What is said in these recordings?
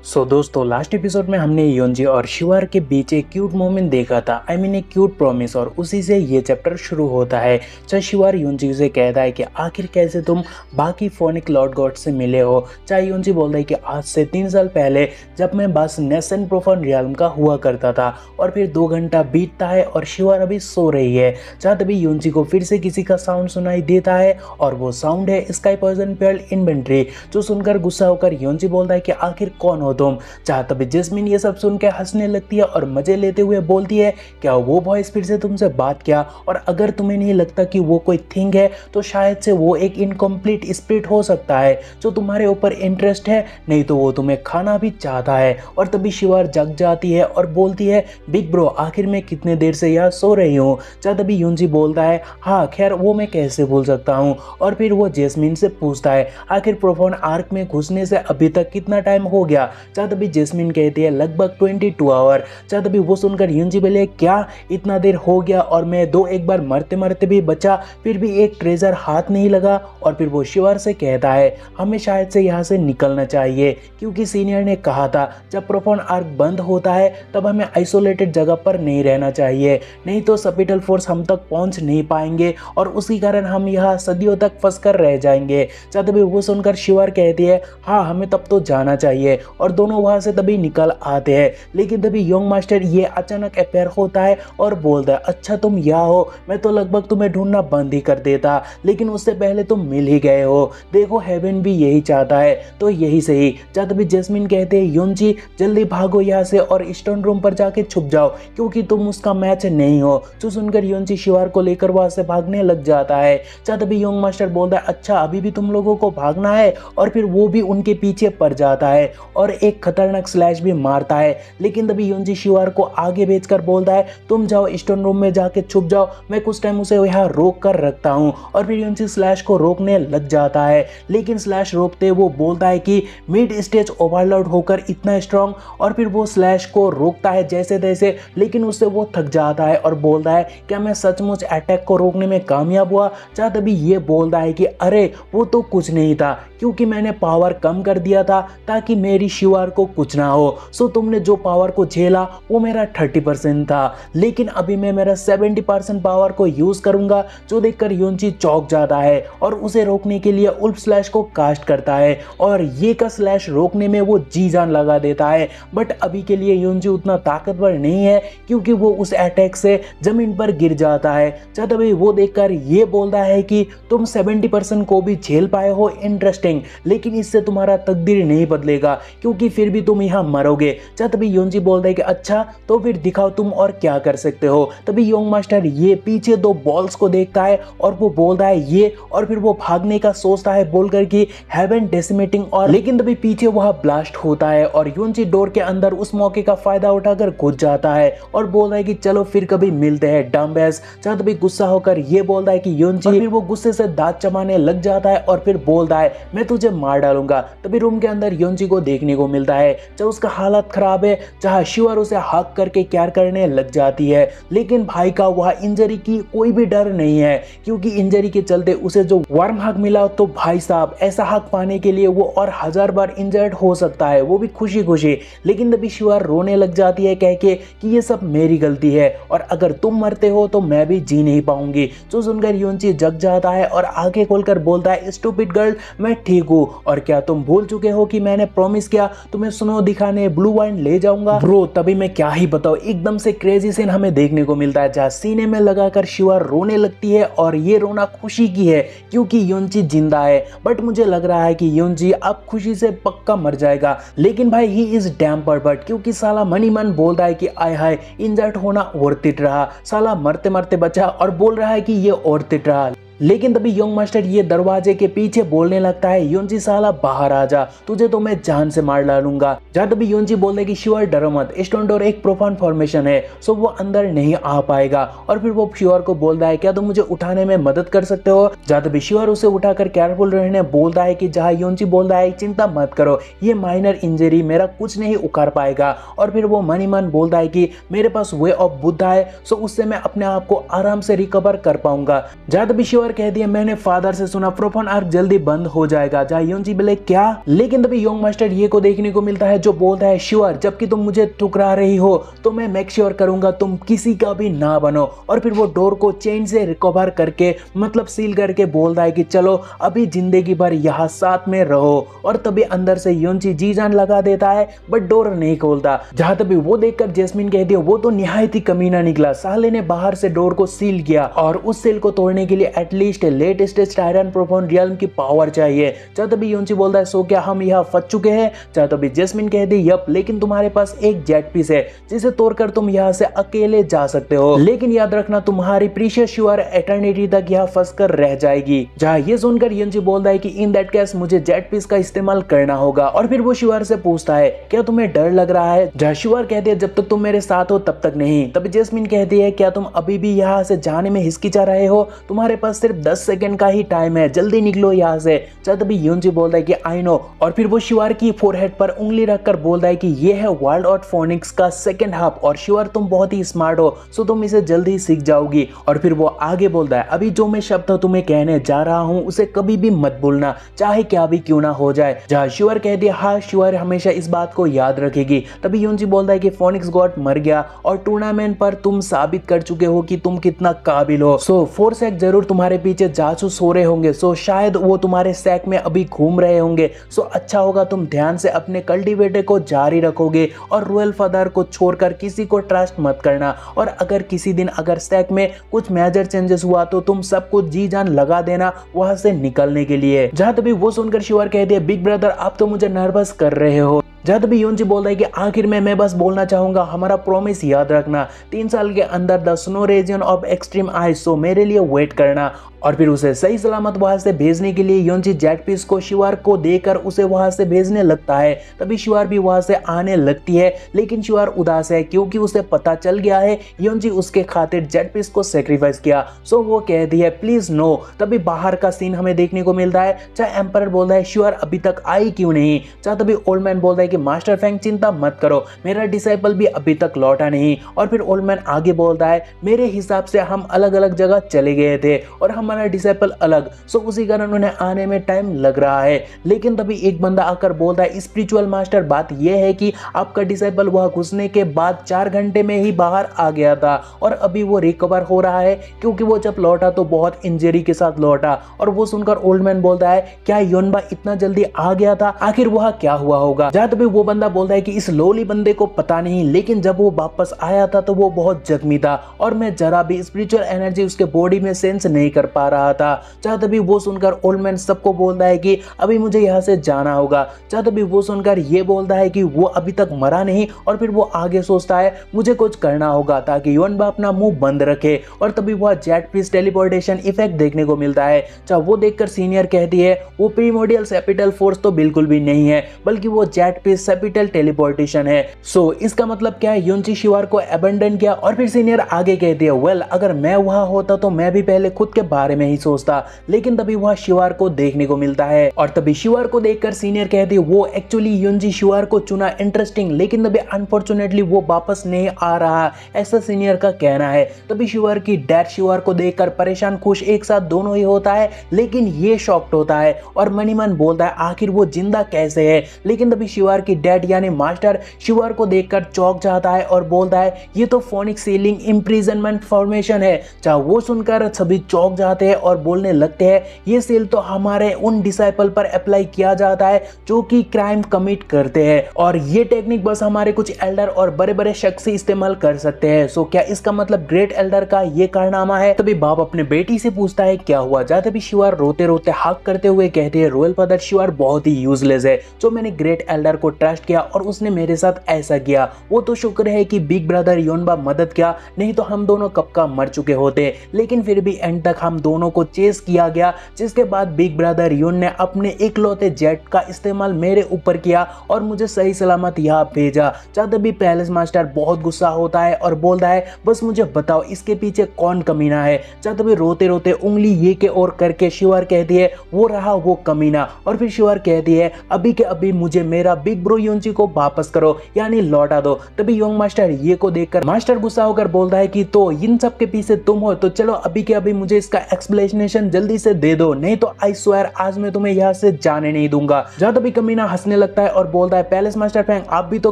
दोस्तों last episode में हमने योंजी और शिवार के बीच एक क्यूट मोमेंट देखा था। एक क्यूट प्रॉमिस, और उसी से ये चैप्टर शुरू होता है। चाहे शिवार योंजी से कहता है कि आखिर कैसे तुम बाकी फोनिक लॉर्ड गॉड से मिले हो। चाहे योंजी बोलता है कि आज से 3 साल पहले जब मैं बस नेसन प्रोफान रियल्म का हुआ करता था, और फिर 2 घंटा बीतता है और शिवार अभी सो रही है। चाहे तभी योंजी को फिर से किसी का साउंड सुनाई देता है, और वो साउंड है स्काई पर्सन पेल इन्वेंट्री, जो सुनकर गुस्सा होकर योंजी बोलता है कि आखिर कौन हो तुम। चाहे तभी जैस्मिन ये सब सुन के हंसने लगती है और मजे लेते हुए बोलती है, क्या वो वॉइस फिर से तुमसे बात किया? और अगर तुम्हें नहीं लगता कि वो कोई थिंग है तो शायद से वो एक इनकम्प्लीट स्पिरिट हो सकता है जो तुम्हारे ऊपर इंटरेस्ट है, नहीं तो वो तुम्हें खाना भी चाहता है। और तभी शिवार जग जाती है और बोलती है, बिग ब्रो आखिर मैं कितने देर से यहाँ सो रही हूँ। चाहे तभी योंजी बोलता है, हाँ खैर वो मैं कैसे भूल सकता हूँ। और फिर वो जैस्मिन से पूछता है, आखिर प्रोफान आर्क में घुसने से अभी तक कितना टाइम हो गया? चाहे तभी जैस्मिन कहती है लगभग 22 आवर। चाहे तभी वो सुनकर योंजी बोले, क्या इतना देर हो गया और मैं एक बार मरते मरते भी बचा, फिर भी एक ट्रेजर हाथ नहीं लगा। और फिर वो शिवार से कहता है, हमें शायद से यहाँ से निकलना चाहिए, क्योंकि सीनियर ने कहा था जब प्रोफान आर्क बंद होता है तब हमें आइसोलेटेड जगह पर नहीं रहना चाहिए, नहीं तो सपिटल फोर्स हम तक पहुंच नहीं पाएंगे और उसी कारण हम यहाँ सदियों तक फंस कर रह जाएंगे। चाहे तभी वो सुनकर शिवार कहती है, हाँ हमें तब तो जाना चाहिए। और दोनों वहां से तभी निकल आते हैं, लेकिन तभी यंग मास्टर ये अचानक अपेयर होता है और बोलता है, अच्छा तुम यहाँ हो, मैं तो लगभग तुम्हें ढूंढना बंद ही कर देता, लेकिन उससे पहले तुम मिल ही गए हो। देखो हेवन भी यही चाहता है, तो यही सही। चाहे तभी जैस्मिन कहते हैं, योंजी जल्दी भागो यहाँ से और स्टोन रूम पर जाके छुप जाओ, क्योंकि तुम उसका मैच नहीं हो। जो सुनकर योंजी शिवार को लेकर वहां से भागने लग जाता है। चाहे तभी यंग मास्टर बोलता है, अच्छा अभी भी तुम लोगों को भागना है? और फिर वो भी उनके पीछे पड़ जाता है और एक खतरनाक स्लैश भी मारता है। लेकिन तभी योंजी शिवार को आगे भेजकर बोलता है, तुम जाओ स्टोन रूम में जाके छुप जाओ, मैं कुछ टाइम उसे यहाँ रोक कर रखता हूँ। और फिर योंजी स्लैश को रोकने लग जाता है, लेकिन स्लैश रोकते वो बोलता है कि मिड स्टेज ओवरलोड होकर इतना स्ट्रांग। और फिर वो स्लैश को रोकता है जैसे तैसे, लेकिन उससे वो थक जाता है और बोलता है, क्या मैं सचमुच अटैक को रोकने में कामयाब हुआ? चाहे तभी ये बोलता है कि अरे वो तो कुछ नहीं था, क्योंकि मैंने पावर कम कर दिया था ताकि मेरी शिवार को कुछ ना हो। सो तुमने जो पावर को झेला वो मेरा 30% था, लेकिन अभी मैं मेरा 70% पावर को यूज करूंगा। जो देखकर योंजी चौंक जाता है और उसे रोकने के लिए उल्फ स्लैश को कास्ट करता है, और ये का स्लैश रोकने में वो जी जान लगा देता है। बट अभी के लिए योंजी उतना ताकतवर नहीं है, क्योंकि वो उस अटैक से जमीन पर गिर जाता है। चाहे तभी वो देखकर ये बोलता है कि तुम 70% को भी झेल पाए हो, इंटरेस्टिंग, लेकिन इससे तुम्हारा तकदीर नहीं बदलेगा, क्योंकि फिर भी तुम यहाँ मरोगे। चाहे तभी योंजी बोलता है कि अच्छा तो फिर दिखाओ तुम और क्या कर सकते हो। तभी योंग मास्टर ये पीछे 2 बॉल्स को देखता है और वो बोलता है ये, और फिर वो भागने का सोचता है बोलकर कि हेवन डेसिमेटिंग, और लेकिन तभी पीछे वह ब्लास्ट होता है और योंजी डोर के अंदर उस मौके का फायदा उठाकर घुस जाता है और बोलता है कि चलो फिर कभी मिलते हैं डम्बैस। चाहे तभी गुस्सा होकर ये बोलता है कि योंजी, फिर वो गुस्से से दांत चबाने लग जाता है और फिर बोलता है, मैं तुझे मार डालूंगा। तभी रूम के अंदर योंजी को देखने को मिलता है, जब उसका हालत खराब है, जहां शिवार उसे हक करके केयर करने लग जाती है, लेकिन भाई का वह इंजरी की कोई भी डर नहीं है, क्योंकि इंजरी के चलते उसे जो वार्म हक मिला, तो भाई साहब ऐसा हक पाने के लिए वो और 1000 बार इंजर्ड हो सकता है, वो भी खुशी खुशी। लेकिन तभी शिवार रोने लग जाती है कह के कि ये सब मेरी गलती है, और अगर तुम मरते हो तो मैं भी जी नहीं पाऊंगी। जो सुनकर योंजी जग जाता है और आंखें खोलकर बोलता है, स्टूपिड गर्ल मैं ठीक हूँ, और क्या तुम भूल चुके हो कि मैंने प्रॉमिस किया तुम्हें स्नो दिखाने ब्लू वाइन ले जाऊंगा? ब्रो तभी मैं क्या ही बताऊं, एकदम से क्रेजी सीन हमें देखने को मिलता है, जहां सीने में लगाकर शिवार रोने लगती है, और ये रोना खुशी की है क्योंकि योंजी जिंदा है। बट मुझे लग रहा है कि योंजी अब खुशी से पक्का मर जाएगा, लेकिन भाई ही इज डैम परबट, क्योंकि साला मनी मन बोलता है कि आय हाय इंजर्ड होना वर्थ इट रहा, साला मरते मरते बचा, और बोल रहा है कि ये वर्थ इट रहा। लेकिन तभी यंग मास्टर ये दरवाजे के पीछे बोलने लगता है, योंजी साला बाहर आ जा, तुझे तो मैं जान से मार डालूंगा। जहाँ तभी योंजी बोलता है कि शिवार डरो मत, स्टोन डोर एक प्रोफान फॉर्मेशन है, सो वो अंदर नहीं आ पाएगा। और फिर वो शिवार को बोलता है, क्या तुम मुझे उठाने में मदद कर सकते हो? जहाँ तभी शिवार उसे उठाकर केयरफुल रहने बोलता है, कि जहाँ योंजी बोलता है चिंता मत करो, ये माइनर इंजरी मेरा कुछ नहीं उखाड़ पाएगा। और फिर वो मनी मन बोलता है कि मेरे पास वे ऑफ बुद्धा है, सो उससे मैं अपने आप को आराम से रिकवर कर पाऊंगा। जहाँ तभी शिवार शिवार कह दिया मैंने फादर से सुना प्रोफान आर्क जल्दी बंद हो जाएगा। जहाँ योंजी बोले क्या, लेकिन तभी योंग मास्टर ये को देखने को मिलता है जो बोलता है शिवार जबकि तुम मुझे ठुकरा रही हो तो मैं मेक श्योर करूंगा तुम किसी का भी ना बनो। और फिर वो डोर को चेन से रिकवर करके मतलब सील करके बोलता है कि चलो अभी जिंदगी भर यहाँ साथ में रहो। और तभी अंदर से योंजी जी जान लगा देता है बट डोर नहीं खोलता। जहां तभी वो देखकर जैस्मिन कहती है वो तो निहायत ही कमीना निकला, साले ने बाहर से डोर को सील किया और उस सील को तोड़ने के लिए एटलीस्ट लेटेस्ट टायरन प्रोफान रियल्म की पावर चाहिए। जहां तभी योंजी बोलता है सो क्या हम यहाँ फंस चुके हैं। जहां तभी जैस्मिन कहती है यप, लेकिन तुम्हारे पास एक जेट पीस है जिसे तोड़कर तुम यहाँ से अकेले जा सकते हो, लेकिन याद रखना तुम्हारी प्रीशियस शिवार एटर्निटी तक यहाँ फंस कर रह जाएगी। जहाँ ये सुनकर योंजी बोलता है कि इन दैट केस मुझे जेट पीस का इस्तेमाल करना होगा। और फिर वो शिवार से पूछता है क्या तुम्हें डर लग रहा है। जहाँ शिवार कहती है जब तक तुम मेरे साथ हो तब तक नहीं। तभी जैस्मिन कहती है क्या तुम अभी भी यहाँ से जाने में हिचकिचा रहे हो, तुम्हारे पास सिर्फ 10 सेकंड का ही टाइम है, जल्दी निकलो यहाँ से। जहाँ तभी योंजी बोलता है कि आई नो। और फिर वो शिवार की फोरहेड पर उंगली रखकर बोलता है कि ये है वर्ल्ड ऑफ फोनिक्स का सेकंड हाफ और शिवार तुम बहुत ही स्मार्ट हो सो तुम इसे जल्दी सीख जाओगी। और फिर वो आगे बोलता है अभी जो मैं शब्द तुम्हें कहने जा रहा हूँ उसे कभी भी मत भूलना चाहे क्या भी क्यों ना हो जाए। जहाँ शिवार कहती है हाँ शिवार हमेशा इस बात को याद रखेगी। तभी योंजी बोलता है कि फोनिक्स गॉड मर गया और टूर्नामेंट पर तुम साबित कर चुके हो कि तुम कितना काबिल हो। सो फोरसेक जरूर तुम्हारे पीछे जासूस हो रहे होंगे, सो शायद वो तुम्हारे सैक में अभी घूम रहे होंगे। सो अच्छा होगा तुम ध्यान से अपने कल्टीवेटर को जारी रखोगे और रॉयल फादर को छोड़कर किसी को ट्रस्ट मत करना। और अगर किसी दिन अगर सैक में कुछ मेजर चेंजेस हुआ तो तुम सबको जी जान लगा देना वहां से निकलने के लिए। जहां तभी वो सुनकर शिवार कहती है बिग ब्रदर आप तो मुझे नर्वस कर रहे हो। जब भी योंजी बोलता है कि आखिर में मैं बस बोलना चाहूंगा हमारा प्रॉमिस याद रखना, 3 साल के अंदर the snow region of extreme ice so मेरे लिए वेट करना। और फिर उसे सही सलामत वहां से भेजने के लिए योंजी जेट पीस को शिवार को देकर उसे वहां से भेजने लगता है। तभी शिवार भी वहां से आने लगती है लेकिन शिवार उदास है क्योंकि उसे पता चल गया है योंजी उसके खातिर जेट पीस को सेक्रीफाइस किया। सो वो कहती है प्लीज नो। तभी बाहर का सीन हमें देखने को मिलता है चाहे एम्पायर बोलता है शिवार अभी तक आई क्यों नहीं। चाहे तभी ओल्ड मैन बोलता है कि मास्टर फैंग चिंता मत करो मेरा डिसाइपल भी अभी तक लौटा नहीं। और फिर ओल्ड मैन आगे बोलता है मेरे हिसाब से हम अलग अलग जगह चले गए थे और हमारा डिसाइपल अलग, सो उसी कारण उन्हें आने में टाइम लग रहा है। लेकिन तभी एक बंदा आकर बोलता है स्पिरिचुअल मास्टर बात यह है कि आपका डिसाइपल वहां घुसने के बाद 4 घंटे में ही बाहर आ गया था और अभी वो रिकवर हो रहा है क्योंकि वो जब लौटा तो बहुत इंजरी के साथ लौटा। और वो सुनकर ओल्ड मैन बोलता है क्या योनबा इतना जल्दी आ गया था, आखिर वहां क्या हुआ होगा। जहां तभी वो बंदा बोलता है कि इस लोली बंदे को पता नहीं लेकिन जब वो वापस आया था तो वो बहुत जख्मी था और मैं जरा भी स्पिरिचुअल एनर्जी उसके बॉडी में सेंस नहीं कर पा रहा था। चाहे तभी वो सुनकर ओल्ड मैन सबको बोलता है कि अभी मुझे यहाँ से जाना होगा। चाहे तभी वो सुनकर ये बोलता है कि वो अभी तक मरा नहीं और फिर वो आगे सोचता है मुझे कुछ करना होगा ताकि योनबा अपना मुंह बंद रखे। और तभी वह जेट पीस टेलीपोर्टेशन इफेक्ट देखने को मिलता है। चाहे वो देखकर सीनियर कहती है वो प्रीमोडियल सेपिटल फोर्स तो बिल्कुल भी नहीं है बल्कि वो जेट पीस सेपिटल टेलीपोर्टेशन है। सो इसका मतलब क्या है, योंजी शिवार को अबंडन किया। और फिर सीनियर आगे कहती है वेल अगर मैं वहां होता तो मैं भी पहले खुद के बारे में ही सोचता। लेकिन तभी वह शिवार को देखने को मिलता है और तभी शिवार को देखकर सीनियर कहती है वो एक्चुअली योंजी शिवार को चुना इंटरेस्टिंग लेकिन तभी अनफॉर्चुनेटली वो वापस नहीं आ रहा, ऐसा सीनियर का कहना है। तभी शिवार की डैड शिवार को देखकर परेशान खुश एक साथ दोनों ही होता है लेकिन ये शॉक्ड होता है और मनी मन बोलता है आखिर वो जिंदा कैसे है। लेकिन तभी शिवार की डैड यानी मास्टर शिवार को देखकर चौंक जाता है और बोलता है ये तो फोनिक सीलिंग इम्प्रिजनमेंट फॉर्मेशन है। चाहे वो सुनकर सभी चौंक जाते हैं और बोलने लगते हैं ये सील तो हमारे उन डिसाइपल पर अप्लाई किया जाता है जो कि क्राइम कमिट करते हैं और ये टेक्निक बस हमारे कुछ एल्डर और बड़े बड़े शख्स इस्तेमाल कर सकते हैं। सो क्या इसका मतलब ग्रेट एल्डर का ये कारनामा है। तभी बाप अपने बेटी से पूछता है क्या हुआ। जाते भी शिवार रोते रोते हाक करते हुए कहते हैं रॉयल फादर शिवार बहुत ही यूजलेस है, जो मैंने ग्रेट एल्डर को ट्रस्ट किया और उसने मेरे साथ ऐसा किया। वो तो शुक्र है कि बिग ब्रदर योनबा मदद किया, नहीं तो हम दोनों कब का मर चुके होते। लेकिन फिर भी एंड तक हम दोनों को चेस किया गया, जिसके बाद बिग ब्रदर योन ने अपने इकलौते जेट का इस्तेमाल मेरे ऊपर किया और मुझे सही सलामत यहाँ भेजा। चाहते भी पैलेस मास्टर बहुत गुस्सा होता है और बोलता है बस मुझे बताओ इसके पीछे कौन कमीना है। चाहते भी रोते रोते उंगली ये के और करके शिवार कहती है वो रहा वो कमीना। और फिर शिवार कहती है अभी के अभी मुझे मेरा बिग बिग ब्रो योंजी को वापस करो यानी लौटा दो। तभी योंग मास्टर ये को देखकर मास्टर गुस्सा होकर बोलता है कि तो इन सब के पीछे तुम हो, तो चलो अभी के अभी मुझे इसका एक्सप्लेनेशन जल्दी से दे दो, नहीं तो आई स्वेयर आज मैं तुम्हें यहाँ से जाने नहीं दूंगा। जहाँ तभी कमीना हंसने लगता है और बोलता है पैलेस मास्टर फैंग आप भी तो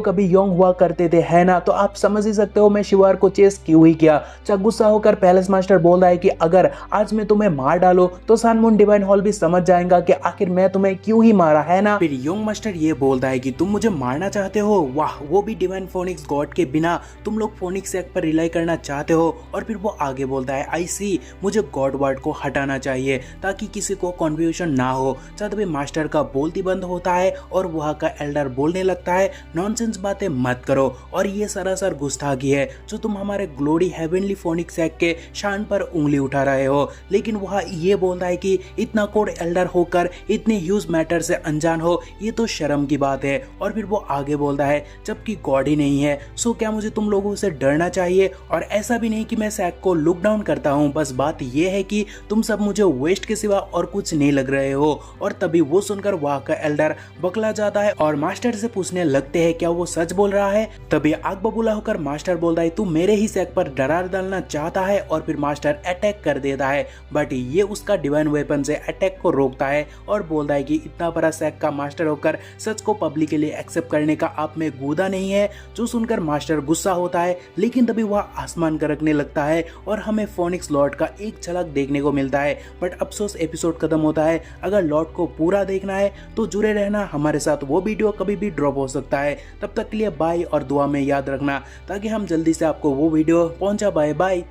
कभी योंग हुआ करते थे है ना, तो आप समझ ही सकते हो मैं शिवार को चेस क्यों ही किया। गुस्सा होकर पैलेस मास्टर बोलता है कि अगर आज मैं तुम्हें मार डालो तो सनमून डिवाइन हॉल भी समझ जाएगा कि आखिर मैं तुम्हें क्यों ही मारा है ना। फिर योंग मास्टर ये बोलता है कि तुम मुझे मारना चाहते हो, वाह वो भी डिवाइन फोनिक्स गॉड के बिना, तुम लोग फोनिक्स एक्ट पर रिलाई करना चाहते हो। और फिर वो आगे बोलता है आई सी मुझे गॉड वर्ड को हटाना चाहिए ताकि किसी को कन्फ्यूजन ना हो। तभी मास्टर का बोलती बंद होता है और वहाँ का एल्डर बोलने लगता है नॉनसेंस बातें मत करो और ये सरासर गुस्ताखी है जो तुम हमारे ग्लोरी हेवनली फोनिक्स एक्ट के शान पर उंगली उठा रहे हो। लेकिन वह ये बोलता है कि इतना कोड एल्डर होकर इतने ह्यूज मैटर से अनजान हो ये तो शर्म की बात है। और फिर वो आगे बोलता है जबकि गॉड ही नहीं है सो क्या मुझे तुम लोगों से डरना चाहिए। और ऐसा भी नहीं कि मैं सैक को लुक डाउन करता हूँ, बस बात ये है कि तुम सब मुझे वेस्ट के सिवा और कुछ नहीं लग रहे हो। और तभी वो सुनकर वहाँ का एल्डर बकला जाता है और मास्टर से पूछने लगते हैं क्या वो सच बोल रहा है। तभी आग बबूला होकर मास्टर बोलता है तू मेरे ही सैक पर डरार डालना चाहता है। और फिर मास्टर अटैक कर देता है बट ये उसका डिवाइन वेपन से अटैक को रोकता है और बोलता है कि इतना बड़ा सैक का मास्टर होकर सच को पब्लिक के लिए एक्सेप्ट करने का आप में गूदा नहीं है। जो सुनकर मास्टर गुस्सा होता है लेकिन तभी वह आसमान गरजने लगता है और हमें फोनिक्स लॉर्ड का एक झलक देखने को मिलता है। बट अफसोस एपिसोड खत्म होता है। अगर लॉर्ड को पूरा देखना है तो जुड़े रहना हमारे साथ, वो वीडियो कभी भी ड्रॉप हो सकता है। तब तक के लिए बाय और दुआ में याद रखना ताकि हम जल्दी से आपको वो वीडियो पहुंचा पाए। बाय।